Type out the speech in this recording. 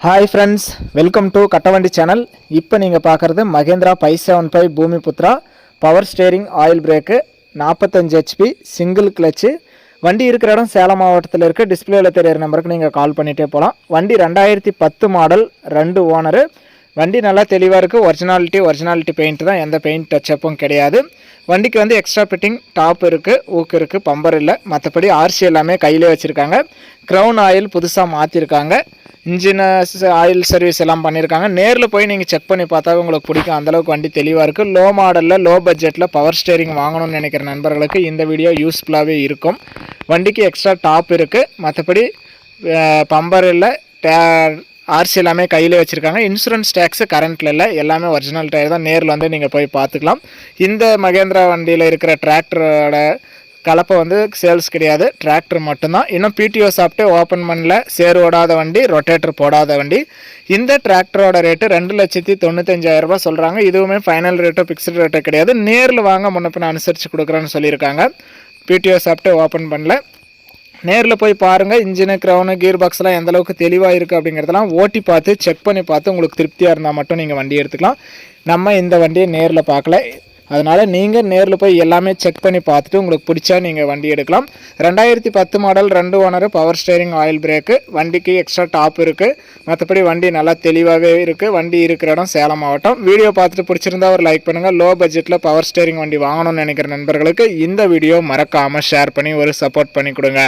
Hi friends, welcome to Kattavandi channel. இப்போ நீங்கள் பார்க்குறது Mahindra 575 Bhoomiputra power steering oil brake 45 HP single clutch. வண்டி இருக்கிற இடம் சேலம் மாவட்டத்தில் இருக்குது. டிஸ்பிளேயில் தெரியிற நம்பருக்கு நீங்கள் கால் பண்ணிகிட்டே போகலாம். வண்டி 2010 மாடல், 2 ஓனரு. வண்டி நல்லா தெளிவாக இருக்குது. ஒரிஜினாலிட்டி பெயிண்ட் தான், எந்த பெயிண்ட் டச்சப்பும் கிடையாது. வண்டிக்கு வந்து எக்ஸ்ட்ரா ஃபிட்டிங் டாப் இருக்குது, ஊக்கு இருக்குது, பம்பர் இல்லை. மற்றபடி ஆர்சி எல்லாமே கையிலே வச்சுருக்காங்க. க்ரௌன் ஆயில் புதுசாக மாற்றிருக்காங்க. இன்ஜின் ஆயில் சர்வீஸ் எல்லாம் பண்ணியிருக்காங்க. நேரில் போய் நீங்கள் செக் பண்ணி பார்த்தா உங்களுக்கு பிடிக்கும். அந்தளவுக்கு வண்டி தெளிவாக இருக்குது. லோ மாடலில் லோ பட்ஜெட்டில் பவர் ஸ்டேரிங் வாங்கணும்னு நினைக்கிற நண்பர்களுக்கு இந்த வீடியோ யூஸ்ஃபுல்லாகவே இருக்கும். வண்டிக்கு எக்ஸ்ட்ரா டாப் இருக்குது, மற்றபடி பம்பர் இல்லை, ஆர்சி எல்லாமே கையில் வச்சுருக்காங்க. இன்சூரன்ஸ் டேக்ஸு கரண்ட்டில் இல்லை, எல்லாமே ஒரிஜினல் டயர் தான். நேரில் வந்து நீங்கள் போய் பார்த்துக்கலாம். இந்த மகேந்திரா வண்டியில் இருக்கிற டிராக்டரோட கலப்பை வந்து சேல்ஸ் கிடையாது, டிராக்டர் மட்டும்தான். இன்னும் பிடிஓ சாப்பிட்டு ஓப்பன் பண்ணல, சேர் ஓடாத வண்டி, ரொட்டேட்டர் போடாத வண்டி. இந்த டிராக்டரோட ரேட்டு 2,95,000 சொல்கிறாங்க. இதுவுமே ஃபைனல் ரேட்டோ ஃபிக்ஸ்டு ரேட்டோ கிடையாது. நேரில் வாங்க முன்னப்பின அனுசரித்து கொடுக்குறேன்னு சொல்லியிருக்காங்க. பிடிஓ சாப்பிட்டு ஓப்பன் பண்ணல. நேரில் போய் பாருங்கள். இன்ஜினு, க்ரௌனு, கீர் பாக்ஸ்லாம் எந்தளவுக்கு தெளிவாக இருக்குது அப்படிங்கிறதெல்லாம் ஓட்டி பார்த்து செக் பண்ணி பார்த்து உங்களுக்கு திருப்தியாக இருந்தால் மட்டும் நீங்கள் வண்டி எடுத்துக்கலாம். நம்ம இந்த வண்டியை நேரில் பார்க்கல, அதனால் நீங்கள் நேரில் போய் எல்லாமே செக் பண்ணி பார்த்துட்டு உங்களுக்கு பிடிச்சா நீங்கள் வண்டி எடுக்கலாம். 2010 model, 2 owner, power steering oil brake. வண்டிக்கு எக்ஸ்ட்ரா டாப் இருக்குது, மற்றபடி வண்டி நல்லா தெளிவாகவே இருக்குது. வண்டி இருக்கிற இடம் சேலம் மாவட்டம். வீடியோ பார்த்துட்டு பிடிச்சிருந்தா ஒரு லைக் பண்ணுங்கள். லோ பட்ஜெட்டில் பவர் ஸ்டேரிங் வண்டி வாங்கணும்னு நினைக்கிற நண்பர்களுக்கு இந்த வீடியோ மறக்காமல் ஷேர் பண்ணி ஒரு சப்போர்ட் பண்ணி கொடுங்க.